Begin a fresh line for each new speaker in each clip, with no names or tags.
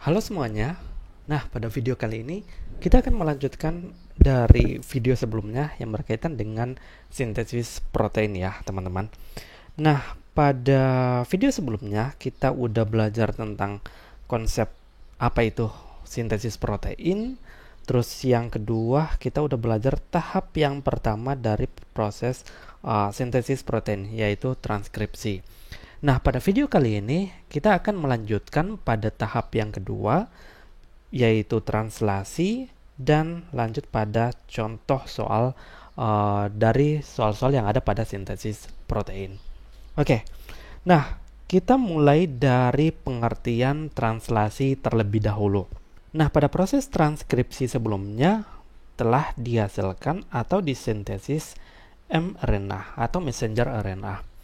Halo semuanya. Nah, pada video kali ini kita akan melanjutkan dari video sebelumnya yang berkaitan dengan sintesis protein ya, teman-teman. Nah, pada video sebelumnya kita udah belajar tentang konsep apa itu sintesis protein. Terus yang kedua, kita udah belajar tahap yang pertama dari proses sintesis protein, yaitu transkripsi. Nah, pada video kali ini kita akan melanjutkan pada tahap yang kedua, yaitu translasi, dan lanjut pada contoh soal dari soal-soal yang ada pada sintesis protein. Oke, nah kita mulai dari pengertian translasi terlebih dahulu. Nah, pada proses transkripsi sebelumnya telah dihasilkan atau disintesis mRNA atau messenger RNA.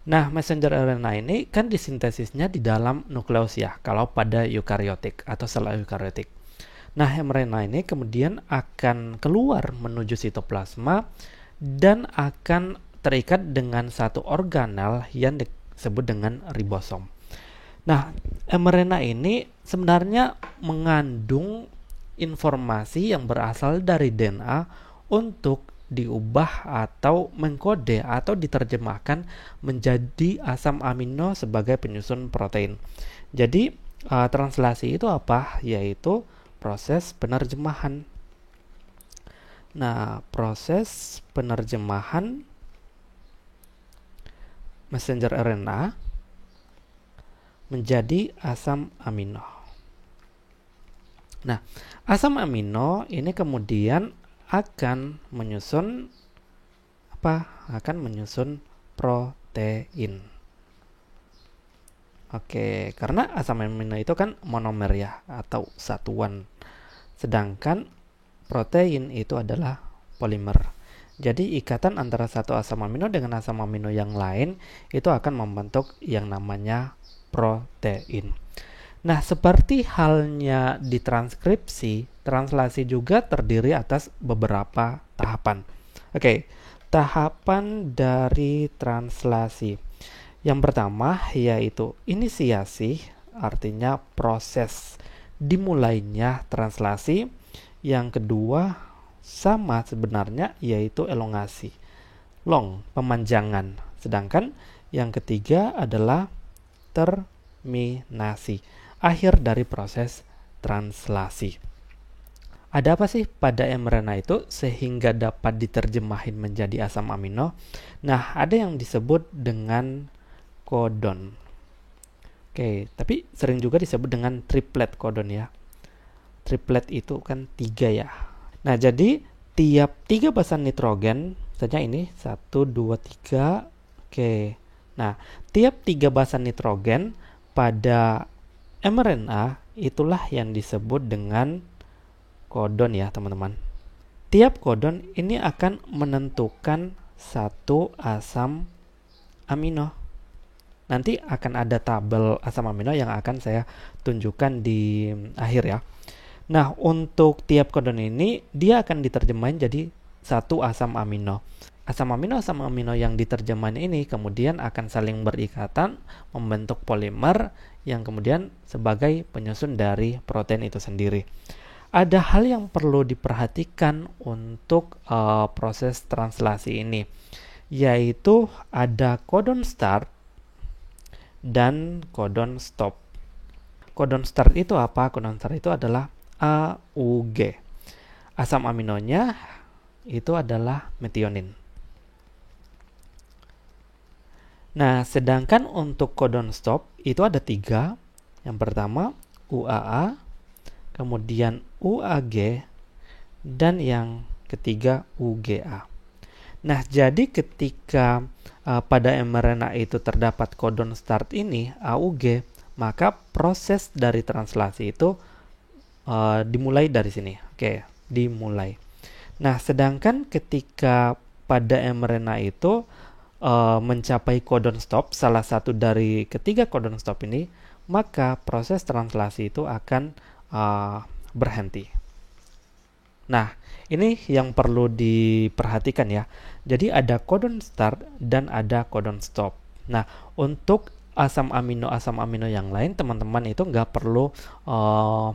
Nah, messenger RNA ini kan disintesisnya di dalam nukleus ya, kalau pada eukariotik atau sel eukariotik. Nah, mRNA ini kemudian akan keluar menuju sitoplasma dan akan terikat dengan satu organel yang disebut dengan ribosom. Nah, mRNA ini sebenarnya mengandung informasi yang berasal dari DNA untuk diubah atau mengkode atau diterjemahkan menjadi asam amino sebagai penyusun protein. Jadi translasi itu apa? Yaitu proses penerjemahan. Nah, proses penerjemahan messenger RNA menjadi asam amino. Nah, asam amino ini kemudian akan menyusun apa? Akan menyusun protein. Oke, karena asam amino itu kan monomer ya atau satuan. Sedangkan protein itu adalah polimer. Jadi ikatan antara satu asam amino dengan asam amino yang lain itu akan membentuk yang namanya protein. Nah, seperti halnya di transkripsi, translasi juga terdiri atas beberapa tahapan. Oke, tahapan dari translasi. Yang pertama yaitu inisiasi, artinya proses dimulainya translasi. Yang kedua sama sebenarnya, yaitu elongasi, long, pemanjangan. Sedangkan yang ketiga adalah terminasi, akhir dari proses translasi. Ada apa sih pada mRNA itu sehingga dapat diterjemahin menjadi asam amino? Nah, ada yang disebut dengan kodon. Oke, tapi sering juga disebut dengan triplet kodon ya. Triplet itu kan 3 ya. Nah, jadi tiap 3 basan nitrogen, misalnya ini 1, 2, 3. Oke. Nah, tiap 3 basan nitrogen pada mRNA itulah yang disebut dengan kodon ya, teman-teman. Tiap kodon ini akan menentukan satu asam amino. Nanti akan ada tabel asam amino yang akan saya tunjukkan di akhir ya. Nah, untuk tiap kodon ini dia akan diterjemahin jadi satu asam amino. Asam amino yang diterjemahin ini kemudian akan saling berikatan membentuk polimer yang kemudian sebagai penyusun dari protein itu sendiri. Ada hal yang perlu diperhatikan untuk proses translasi ini, yaitu ada kodon start dan kodon stop. Kodon start itu apa? Kodon start itu adalah AUG. Asam aminonya itu adalah metionin. Nah, sedangkan untuk kodon stop itu ada 3. Yang pertama UAA, kemudian UAG, dan yang ketiga UGA. Nah, jadi ketika pada mRNA itu terdapat kodon start ini, AUG, maka proses dari translasi itu dimulai dari sini. Oke, dimulai. Nah, sedangkan ketika pada mRNA itu mencapai kodon stop, salah satu dari ketiga kodon stop ini, maka proses translasi itu akan berhenti. Nah, ini yang perlu diperhatikan ya. Jadi ada kodon start dan ada kodon stop. Nah, untuk asam amino yang lain, teman-teman itu nggak perlu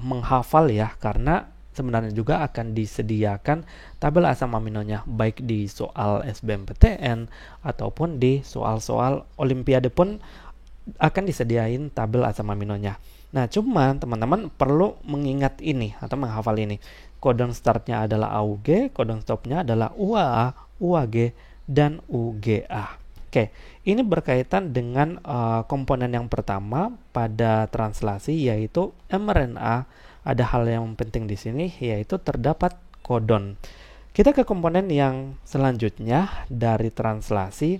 menghafal ya, karena sebenarnya juga akan disediakan tabel asam aminonya baik di soal SBMPTN ataupun di soal-soal Olimpiade pun akan disediain tabel asam aminonya. Nah, cuman teman-teman perlu mengingat ini atau menghafal ini. Codon startnya adalah AUG, codon stopnya adalah UAA, UAG, dan UGA. Oke, ini berkaitan dengan komponen yang pertama pada translasi, yaitu mRNA. Ada hal yang penting di sini, yaitu terdapat kodon. Kita ke komponen yang selanjutnya dari translasi,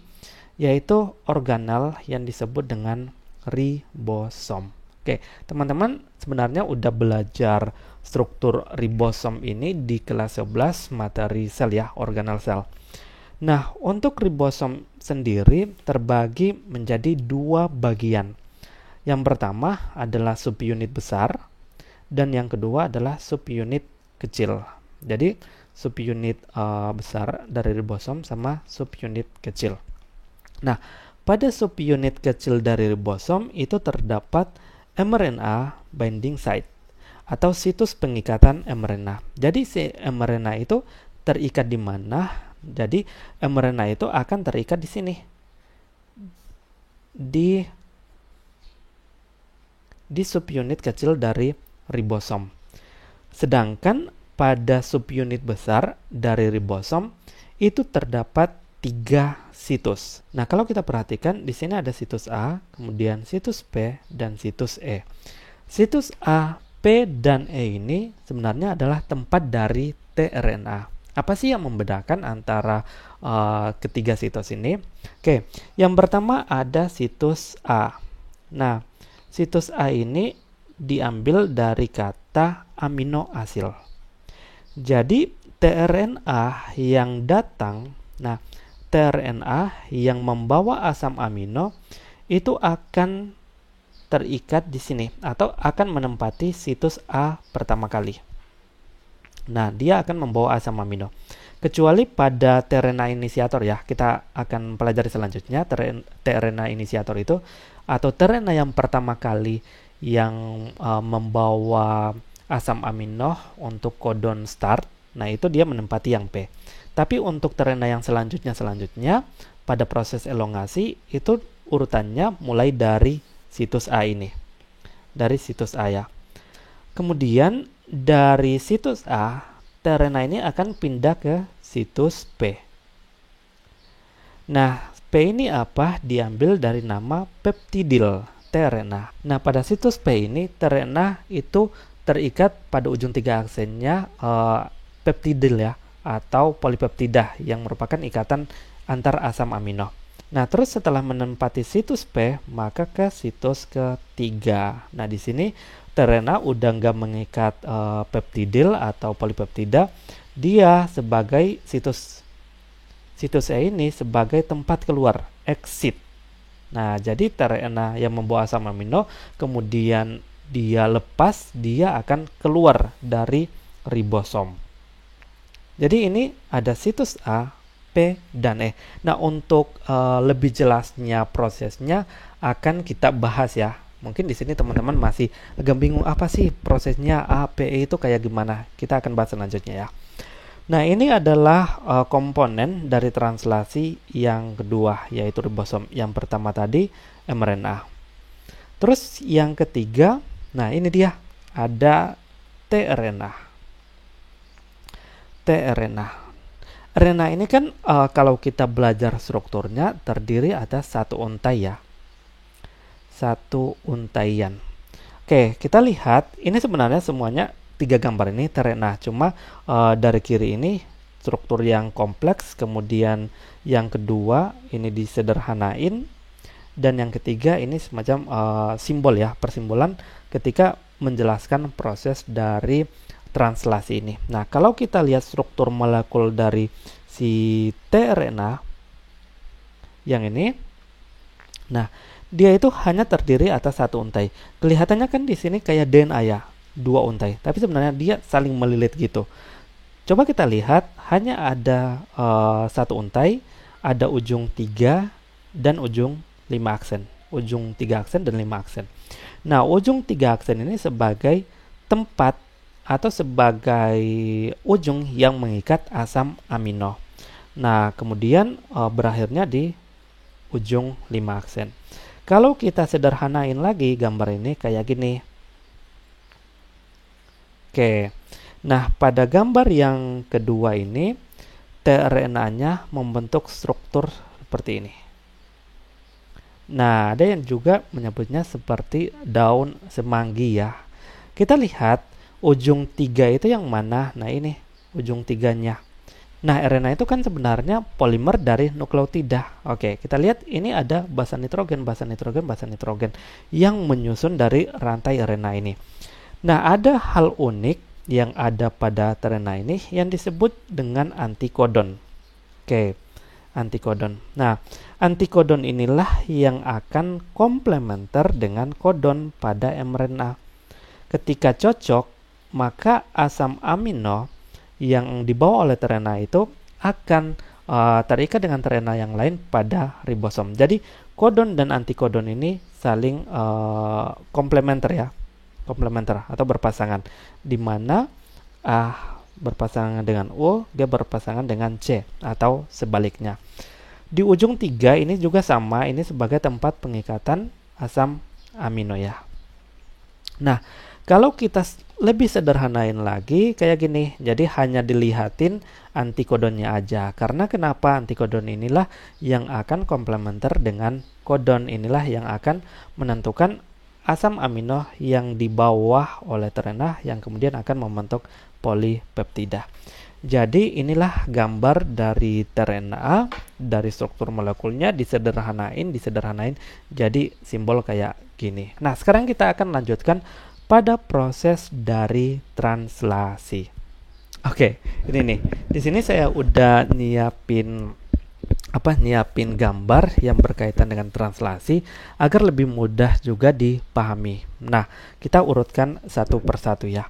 yaitu organel yang disebut dengan ribosom. Oke, teman-teman sebenarnya udah belajar struktur ribosom ini di kelas 11 materi sel ya, organel sel. Nah, untuk ribosom sendiri terbagi menjadi dua bagian. Yang pertama adalah subunit besar, dan yang kedua adalah subunit kecil. Jadi subunit besar dari ribosom sama subunit kecil. Nah, pada subunit kecil dari ribosom itu terdapat mRNA binding site atau situs pengikatan mRNA. Jadi si mRNA itu terikat di mana? Jadi mRNA itu akan terikat di sini. Di subunit kecil dari ribosom. Sedangkan pada subunit besar dari ribosom itu terdapat 3 situs. Nah, kalau kita perhatikan di sini ada situs A, kemudian situs P, dan situs E. Situs A, P, dan E ini sebenarnya adalah tempat dari tRNA. Apa sih yang membedakan antara ketiga situs ini? Oke, yang pertama ada situs A. Nah, situs A ini diambil dari kata amino asil. Jadi tRNA yang datang, nah tRNA yang membawa asam amino itu akan terikat di sini atau akan menempati situs A pertama kali. Nah, dia akan membawa asam amino. Kecuali pada tRNA inisiator ya, kita akan pelajari selanjutnya tRNA inisiator itu atau tRNA yang pertama kali yang membawa asam amino untuk kodon start. Nah, itu dia menempati yang P. Tapi untuk tRNA yang selanjutnya pada proses elongasi itu urutannya mulai dari situs A ini. Dari situs A ya. Kemudian dari situs A, tRNA ini akan pindah ke situs P. Nah, P ini apa? Diambil dari nama peptidil tRNA. Nah, pada situs P ini tRNA itu terikat pada ujung 3 aksennya peptidil ya, atau polipeptida yang merupakan ikatan antar asam amino. Nah, terus setelah menempati situs P, maka ke situs ketiga. Nah, di sini tRNA udah nggak mengikat peptidil atau polipeptida, dia sebagai situs E ini sebagai tempat keluar, exit. Nah, jadi tRNA yang membawa asam amino, kemudian dia lepas, dia akan keluar dari ribosom. Jadi ini ada situs A, P, dan E. Nah, untuk lebih jelasnya prosesnya akan kita bahas ya. Mungkin di sini teman-teman masih agak bingung apa sih prosesnya A, P, E itu kayak gimana. Kita akan bahas selanjutnya ya. Nah, ini adalah komponen dari translasi yang kedua, yaitu ribosom. Yang pertama tadi mRNA. Terus yang ketiga, nah ini dia, ada tRNA. RNA ini kan kalau kita belajar strukturnya terdiri atas satu untai ya. Satu untaian. Oke, kita lihat ini sebenarnya semuanya 3 gambar ini tRNA, cuma dari kiri ini struktur yang kompleks, kemudian yang kedua ini disederhanain, dan yang ketiga ini semacam simbol ya, persimbolan ketika menjelaskan proses dari translasi ini. Nah, kalau kita lihat struktur molekul dari si tRNA yang ini, nah dia itu hanya terdiri atas satu untai. Kelihatannya kan di sini kayak DNA ya, 2 untai, tapi sebenarnya dia saling melilit gitu. Coba kita lihat, hanya ada satu untai, ada ujung 3 dan ujung 5 aksen. ujung 3 aksen dan 5 aksen. Nah, ujung 3 aksen ini sebagai tempat atau sebagai ujung yang mengikat asam amino. Nah, kemudian berakhirnya di ujung 5 aksen. Kalau kita sederhanain lagi gambar ini kayak gini. Oke. Nah, pada gambar yang kedua ini tRNA-nya membentuk struktur seperti ini. Nah, ada yang juga menyebutnya seperti daun semanggi ya. Kita lihat ujung 3 itu yang mana? Nah, ini ujung 3-nya. Nah, RNA itu kan sebenarnya polimer dari nukleotida. Oke, kita lihat ini ada basa nitrogen yang menyusun dari rantai RNA ini. Nah, ada hal unik yang ada pada tRNA ini yang disebut dengan antikodon. Oke, antikodon. Nah, antikodon inilah yang akan komplementer dengan kodon pada mRNA. Ketika cocok, maka asam amino yang dibawa oleh tRNA itu akan terikat dengan tRNA yang lain pada ribosom. Jadi kodon dan antikodon ini saling komplementer ya, komplementer atau berpasangan, di mana A berpasangan dengan O, dia berpasangan dengan C atau sebaliknya. Di ujung 3 ini juga sama, ini sebagai tempat pengikatan asam amino ya. Nah, kalau kita lebih sederhanain lagi kayak gini, jadi hanya dilihatin antikodonnya aja. Karena kenapa? Antikodon inilah yang akan komplementer dengan kodon, inilah yang akan menentukan asam amino yang dibawa oleh tRNA yang kemudian akan membentuk polipeptida. Jadi inilah gambar dari tRNA, dari struktur molekulnya disederhanain jadi simbol kayak gini. Nah, sekarang kita akan lanjutkan pada proses dari translasi. Oke, ini nih. Di sini saya udah nyiapin gambar yang berkaitan dengan translasi agar lebih mudah juga dipahami. Nah, kita urutkan satu persatu ya.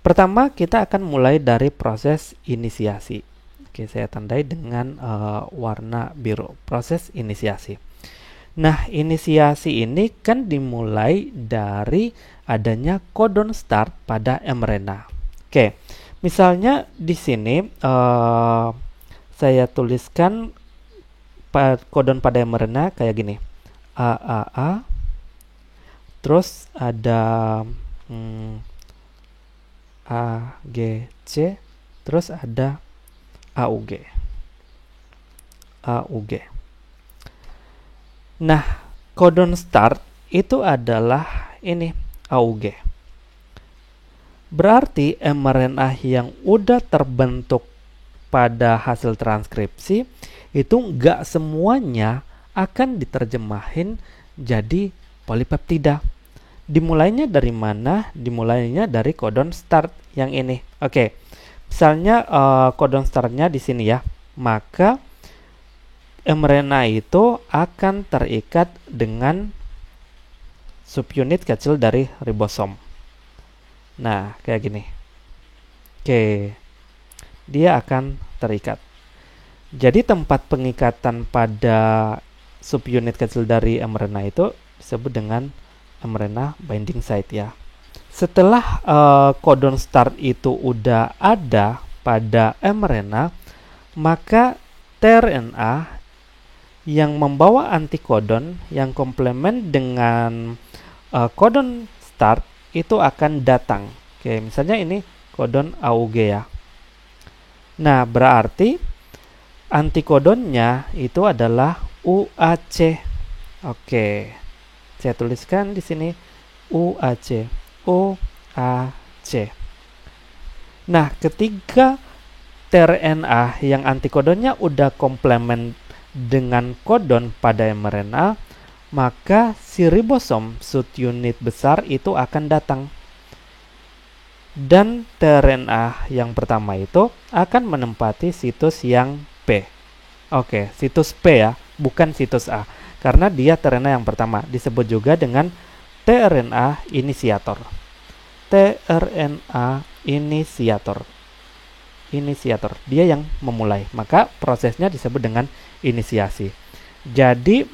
Pertama, kita akan mulai dari proses inisiasi. Oke, saya tandai dengan warna biru. Proses inisiasi. Nah, inisiasi ini kan dimulai dari adanya kodon start pada mRNA. Oke, misalnya di sini saya tuliskan kodon pada mRNA kayak gini. AAA, terus ada AGC, terus ada AUG. Nah, kodon start itu adalah ini AUG. Berarti mRNA yang udah terbentuk pada hasil transkripsi itu nggak semuanya akan diterjemahin jadi polipeptida. Dimulainya dari mana? Dimulainya dari kodon start yang ini. Oke, misalnya kodon startnya di sini ya, maka mRNA itu akan terikat dengan subunit kecil dari ribosom. Nah, kayak gini. Oke, dia akan terikat. Jadi tempat pengikatan pada subunit kecil dari mRNA itu disebut dengan mRNA binding site ya. Setelah kodon start itu udah ada pada mRNA, maka tRNA yang membawa antikodon yang komplement dengan kodon start itu akan datang. Oke, misalnya ini kodon AUG ya. Nah, berarti antikodonnya itu adalah UAC. Oke. Saya tuliskan di sini UAC. Nah, ketika tRNA yang antikodonnya udah komplement dengan kodon pada mRNA, maka si ribosom subunit besar itu akan datang. Dan tRNA yang pertama itu akan menempati situs yang P. Oke, situs P ya, bukan situs A. Karena dia tRNA yang pertama, disebut juga dengan tRNA inisiator. tRNA inisiator. Dia yang memulai. Maka prosesnya disebut dengan inisiasi. Jadi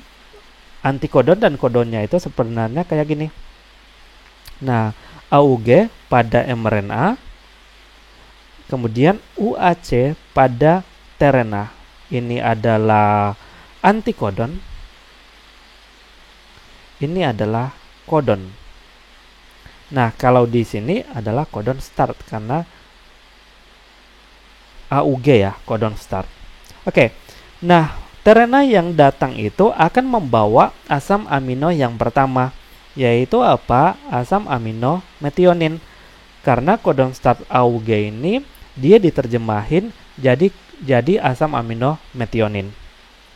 antikodon dan kodonnya itu sebenarnya kayak gini. Nah, AUG pada mRNA, kemudian UAC pada tRNA. Ini adalah antikodon, ini adalah kodon. Nah, kalau di sini adalah kodon start karena AUG ya, kodon start. Oke. Nah, tRNA yang datang itu akan membawa asam amino yang pertama, yaitu apa? Asam amino metionin. Karena kodon start AUG ini dia diterjemahin jadi asam amino metionin.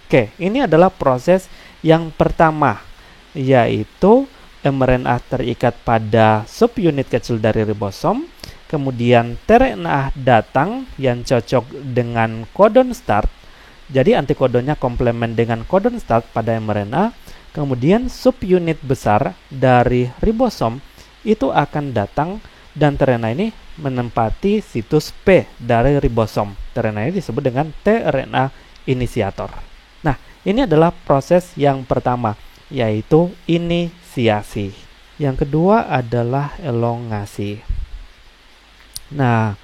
Oke, ini adalah proses yang pertama, yaitu mRNA terikat pada subunit kecil dari ribosom, kemudian tRNA datang yang cocok dengan kodon start. Jadi antikodonnya komplement dengan kodon start pada mRNA, kemudian subunit besar dari ribosom itu akan datang dan tRNA ini menempati situs P dari ribosom. tRNA ini disebut dengan tRNA inisiator. Nah, ini adalah proses yang pertama, yaitu inisiasi. Yang kedua adalah elongasi. Nah,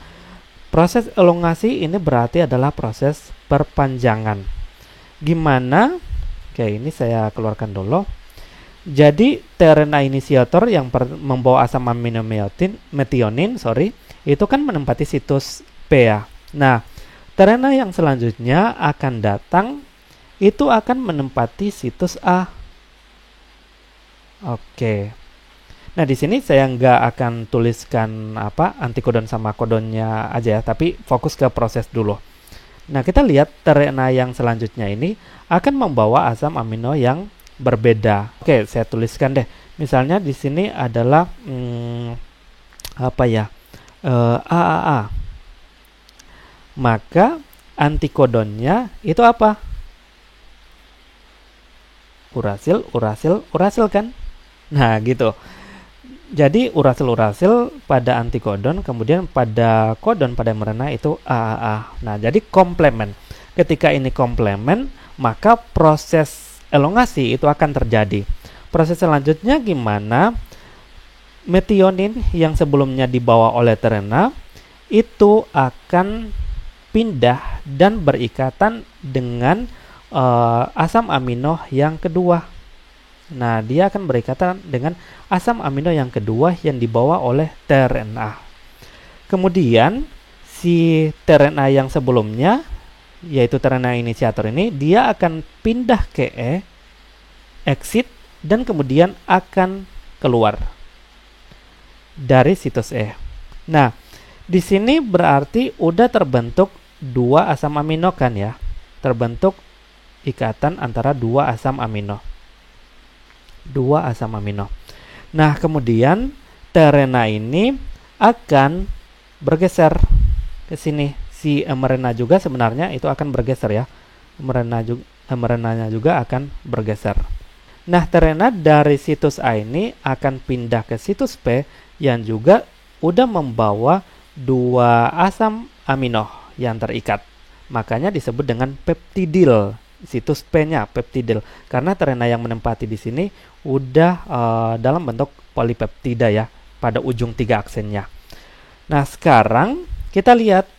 proses elongasi ini berarti adalah proses perpanjangan. Gimana? Oke, ini saya keluarkan dulu. Jadi tRNA inisiator yang membawa asam amino metionin, itu kan menempati situs P ya. Nah, tRNA yang selanjutnya akan datang itu akan menempati situs A. Oke. Nah, di sini saya nggak akan tuliskan antikodon sama kodonnya aja ya, tapi fokus ke proses dulu. Nah, kita lihat tRNA yang selanjutnya ini akan membawa asam amino yang berbeda. Oke, saya tuliskan deh. Misalnya di sini adalah AAA. Maka antikodonnya itu apa? Urasil kan? Nah, gitu. Jadi urasil pada antikodon, kemudian pada kodon pada mRNA itu AAA. Nah, jadi komplement. Ketika ini komplement, maka proses elongasi itu akan terjadi. Proses selanjutnya gimana? Metionin yang sebelumnya dibawa oleh tRNA itu akan pindah dan berikatan dengan asam amino yang kedua. Nah, dia akan berikatan dengan asam amino yang kedua yang dibawa oleh tRNA. Kemudian, si tRNA yang sebelumnya, yaitu tRNA inisiator ini, dia akan pindah ke E, exit, dan kemudian akan keluar dari situs E. Nah, di sini berarti udah terbentuk dua asam amino kan ya. Terbentuk ikatan antara dua asam amino. Nah, kemudian tRNA ini akan bergeser ke sini. Si mRNA juga sebenarnya itu akan bergeser ya. mRNA-nya juga akan bergeser. Nah, tRNA dari situs A ini akan pindah ke situs P yang juga udah membawa dua asam amino yang terikat. Makanya disebut dengan peptidil. Situs P-nya peptidil karena tRNA yang menempati di sini udah dalam bentuk polipeptida ya pada ujung 3 aksennya. Nah, sekarang kita lihat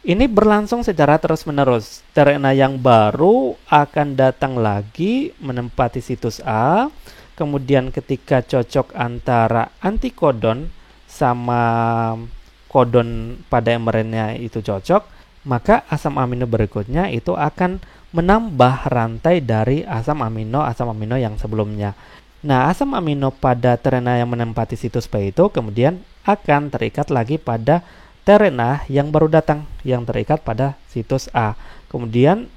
ini berlangsung secara terus-menerus. tRNA yang baru akan datang lagi menempati situs A. Kemudian ketika cocok antara antikodon sama kodon pada mRNA itu cocok, maka asam amino berikutnya itu akan menambah rantai dari asam amino yang sebelumnya. Nah, asam amino pada tRNA yang menempati situs P itu kemudian akan terikat lagi pada tRNA yang baru datang yang terikat pada situs A. Kemudian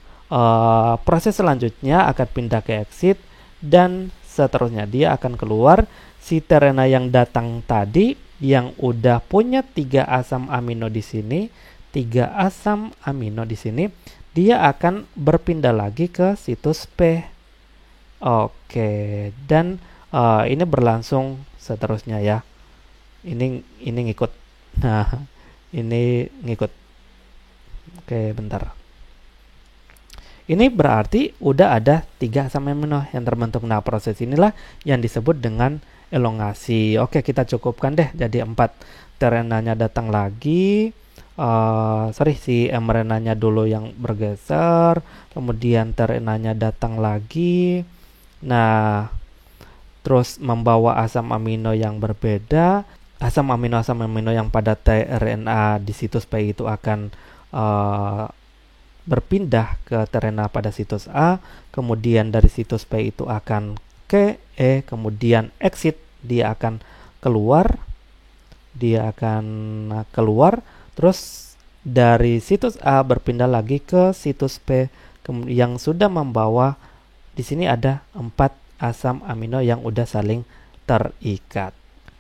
proses selanjutnya akan pindah ke exit dan seterusnya dia akan keluar. Si tRNA yang datang tadi yang udah punya 3 asam amino di sini, dia akan berpindah lagi ke situs P. Oke, dan ini berlangsung seterusnya ya. Ini ngikut. Nah, ini ngikut. Oke, bentar. Ini berarti udah ada 3 asam amino yang terbentuk. Nah, proses inilah yang disebut dengan elongasi. Oke, kita cukupkan deh jadi 4. tRNA-nya datang lagi. Si mRNA-nya dulu yang bergeser, kemudian tRNA-nya datang lagi. Nah, terus membawa asam amino yang berbeda. Asam amino yang pada tRNA di situs P itu akan berpindah ke tRNA pada situs A, kemudian dari situs P itu akan ke E, kemudian exit, dia akan keluar, terus dari situs A berpindah lagi ke situs P yang sudah membawa, di sini ada 4 asam amino yang udah saling terikat.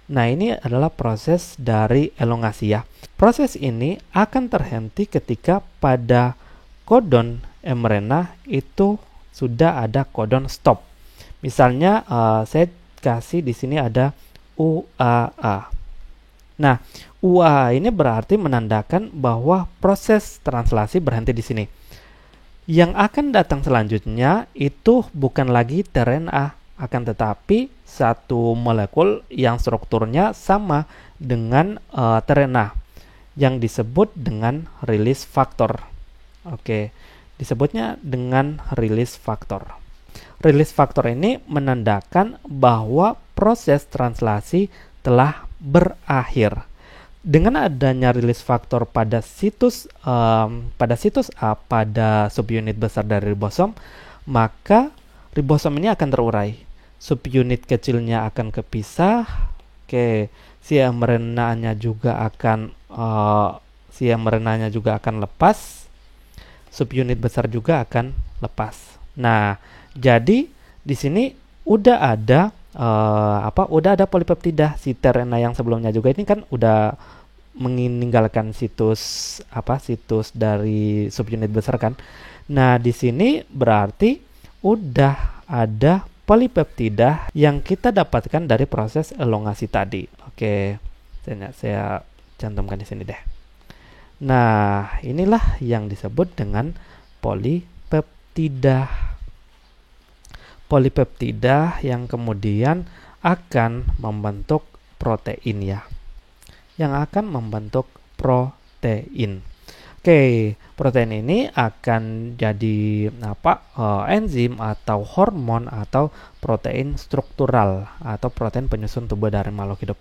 Nah, ini adalah proses dari elongasi ya. Proses ini akan terhenti ketika pada kodon mRNA itu sudah ada kodon stop. Misalnya saya kasih di sini ada UAA. Nah, UAA ini berarti menandakan bahwa proses translasi berhenti di sini. Yang akan datang selanjutnya itu bukan lagi tRNA, akan tetapi satu molekul yang strukturnya sama dengan tRNA yang disebut dengan release factor. Oke, disebutnya dengan release factor. Release factor ini menandakan bahwa proses translasi telah berakhir. Dengan adanya release factor pada situs A pada subunit besar dari ribosom, maka ribosom ini akan terurai. Subunit kecilnya akan kepisah. Oke, si mRNA-nya juga akan lepas. Subunit besar juga akan lepas. Nah, jadi di sini udah ada polipeptida. Si tRNA yang sebelumnya juga ini kan udah meninggalkan situs dari subunit besar kan. Nah, di sini berarti udah ada polipeptida yang kita dapatkan dari proses elongasi tadi. Oke, saya cantumkan di sini deh. Nah, inilah yang disebut dengan polipeptida. Polipeptida yang kemudian akan membentuk protein ya. Yang akan membentuk protein. Oke, protein ini akan jadi enzim atau hormon atau protein struktural atau protein penyusun tubuh dari makhluk hidup.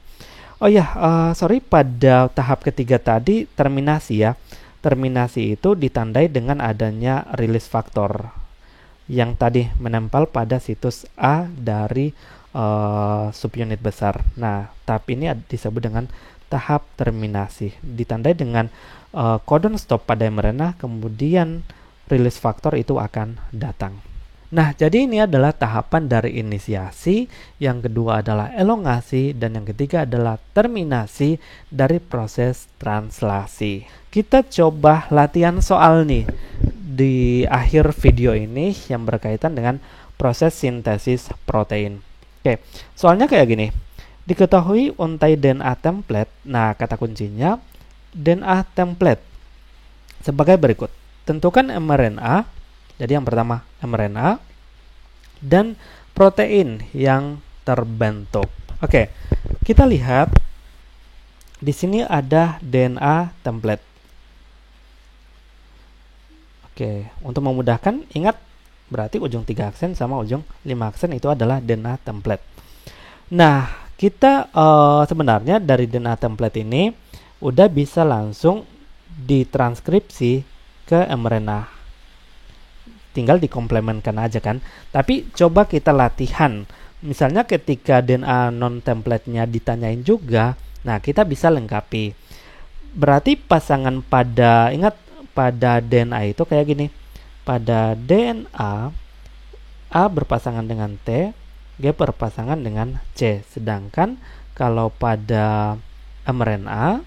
Oh ya, pada tahap ketiga tadi terminasi ya. Terminasi itu ditandai dengan adanya release factor yang tadi menempel pada situs A dari subunit besar. Nah, tahap ini disebut dengan tahap terminasi. Ditandai dengan kodon stop pada mRNA, kemudian release factor itu akan datang. Nah, jadi ini adalah tahapan dari inisiasi, yang kedua adalah elongasi, dan yang ketiga adalah terminasi dari proses translasi. Kita coba latihan soal nih di akhir video ini yang berkaitan dengan proses sintesis protein. Oke, soalnya kayak gini. Diketahui untai DNA template. Nah, kata kuncinya DNA template sebagai berikut. Tentukan mRNA. Jadi yang pertama mRNA dan protein yang terbentuk. Oke, kita lihat di sini ada DNA template. Oke, untuk memudahkan ingat berarti ujung 3 aksen sama ujung 5 aksen itu adalah DNA template. Nah, kita sebenarnya dari DNA template ini udah bisa langsung ditranskripsi ke mRNA. Tinggal dikomplementkan aja kan. Tapi coba kita latihan. Misalnya ketika DNA non-template-nya ditanyain juga, nah kita bisa lengkapi. Berarti pasangan pada DNA itu kayak gini. Pada DNA, A berpasangan dengan T, G berpasangan dengan C. Sedangkan kalau pada mRNA,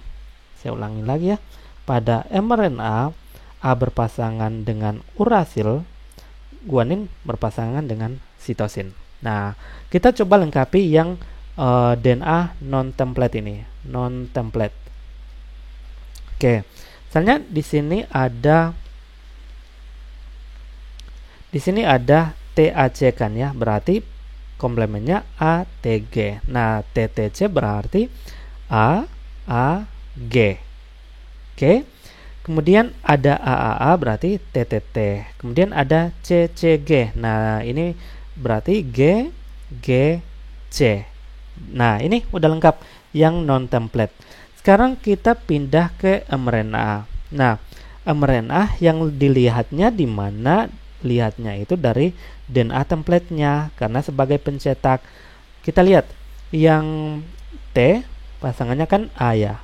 saya ulangi lagi ya. Pada mRNA, A berpasangan dengan urasil, guanin berpasangan dengan sitosin. Nah, kita coba lengkapi yang DNA non-template ini, non-template. Oke, misalnya di sini ada Di sini ada TAC kan ya, berarti komplemennya ATG. Nah, TTC berarti AAG. Oke. Kemudian ada AAA berarti TTT. Kemudian ada CCG. Nah, ini berarti GGC. Nah, ini udah lengkap yang non template. Sekarang kita pindah ke mRNA. Nah, mRNA yang dilihatnya di mana? Lihatnya itu dari DNA template-nya, karena sebagai pencetak kita lihat yang T pasangannya kan A ya.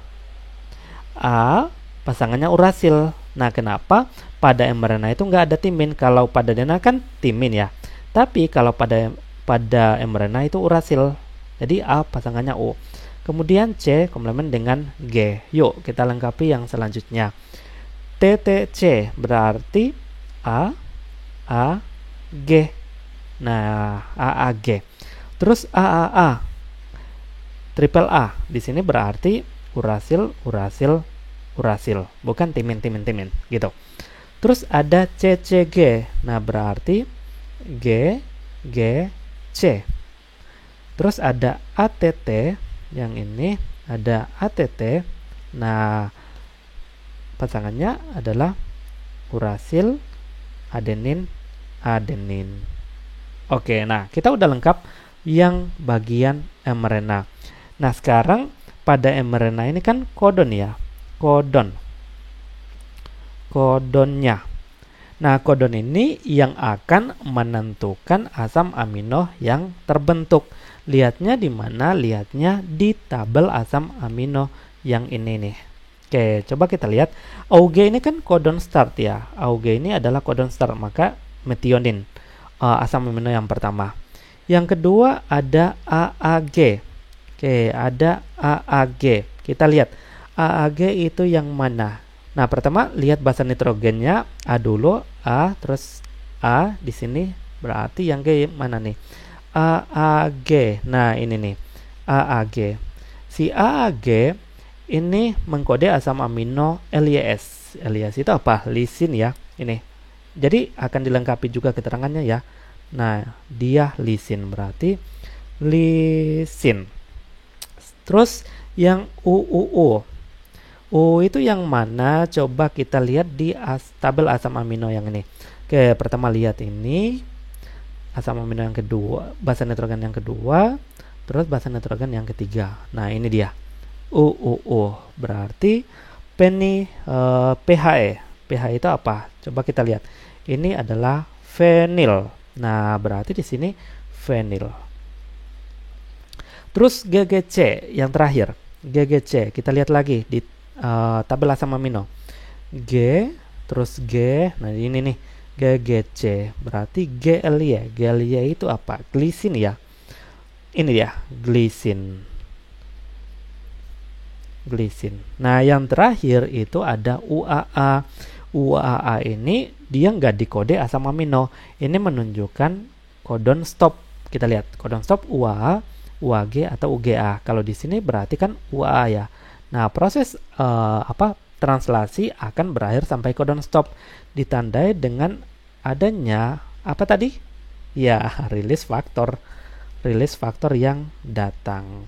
A pasangannya urasil. Nah, kenapa pada mRNA itu nggak ada timin? Kalau pada DNA kan timin ya. Tapi kalau pada mRNA itu urasil. Jadi A pasangannya O. Kemudian C komplement dengan G. Yuk kita lengkapi yang selanjutnya. TTC berarti AAG. Nah, AAG. Terus AAA, triple A. Di sini berarti urasil, bukan timin gitu. Terus ada CCG. Nah, berarti GGC. Terus ada ATT, yang ini ada ATT. Nah, pasangannya adalah urasil, adenin. Oke, nah kita udah lengkap yang bagian mRNA. Nah, sekarang pada mRNA ini kan kodon ya. Kodonnya. Nah, kodon ini yang akan menentukan asam amino yang terbentuk. Lihatnya di mana? Lihatnya di tabel asam amino yang ini nih. Oke, coba kita lihat. AUG ini kan kodon start ya. AUG ini adalah kodon start, maka metionin, asam amino yang pertama. Yang kedua ada AAG. Oke, ada AAG. Kita lihat AAG itu yang mana? Nah, pertama lihat basa nitrogennya A dulu, A, terus A di sini berarti yang G mana nih? AAG. Nah, ini nih. AAG. Si AAG ini mengkode asam amino LYS. LYS itu apa? Lisin ya. Ini. Jadi akan dilengkapi juga keterangannya ya. Nah, dia lisin berarti lisin. Terus yang UUU. U itu yang mana? Coba kita lihat di tabel asam amino yang ini. Oke, pertama lihat ini asam amino yang kedua, basa nitrogen yang kedua, terus basa nitrogen yang ketiga. Nah, ini dia. UUU berarti PHE. PHE itu apa? Coba kita lihat. Ini adalah fenil. Nah, berarti di sini fenil. Terus GGC yang terakhir. GGC, kita lihat lagi di tabel asam amino. G, terus G. Nah, ini nih. GGC berarti GLY. GLY itu apa? Glisin ya. Ini dia, glisin. Nah, yang terakhir itu ada UAA. UAA ini dia nggak dikode asam amino. Ini menunjukkan kodon stop. Kita lihat kodon stop UAA, UAG atau UGA. Kalau di sini berarti kan UAA ya. Nah, proses translasi akan berakhir sampai kodon stop, ditandai dengan adanya apa tadi? Ya, rilis faktor yang datang.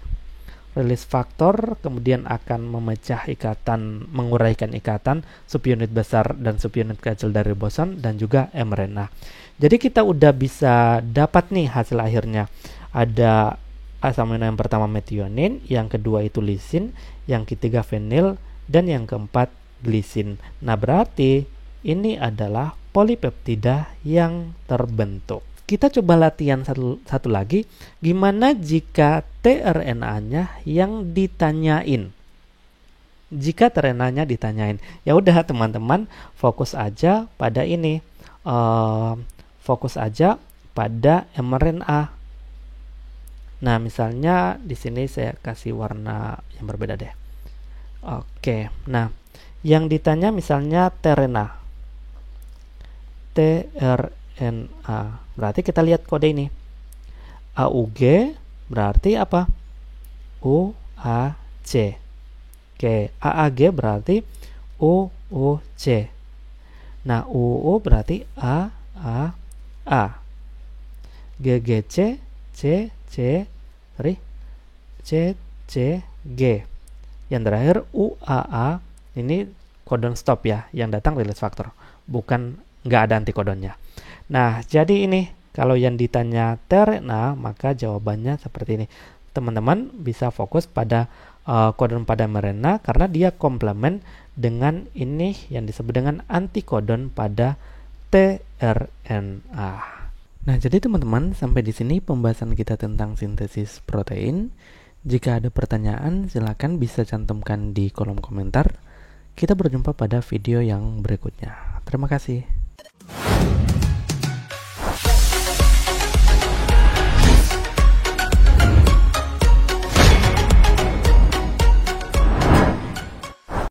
Rilis faktor kemudian akan memecah ikatan, menguraikan ikatan subunit besar dan subunit kecil dari boson dan juga mRNA. Jadi kita udah bisa dapat nih hasil akhirnya. Ada asam amino yang pertama metionin, yang kedua itu lisin, yang ketiga fenil, dan yang keempat glisin. Nah, berarti ini adalah polipeptida yang terbentuk. Kita coba latihan satu lagi. Gimana jika tRNA-nya yang ditanyain? Jika tRNA-nya ditanyain, ya udah teman-teman fokus aja pada ini. Fokus aja pada mRNA. Nah, misalnya di sini saya kasih warna yang berbeda deh. Oke. Nah, yang ditanya misalnya tRNA. Berarti kita lihat kode ini. AUG berarti apa? UAC. Oke, AAG berarti UUC. Nah, UU berarti AAG. A, GGC, C, C, G. Yang terakhir UAA, ini codon stop ya, yang datang release factor, bukan nggak ada antikodonnya. Nah, jadi ini kalau yang ditanya tRNA, maka jawabannya seperti ini. Teman-teman bisa fokus pada kodon pada mRNA karena dia komplement dengan ini yang disebut dengan antikodon pada tRNA. Nah, jadi teman-teman, sampai di sini pembahasan kita tentang sintesis protein. Jika ada pertanyaan, silakan bisa cantumkan di kolom komentar. Kita berjumpa pada video yang berikutnya. Terima kasih.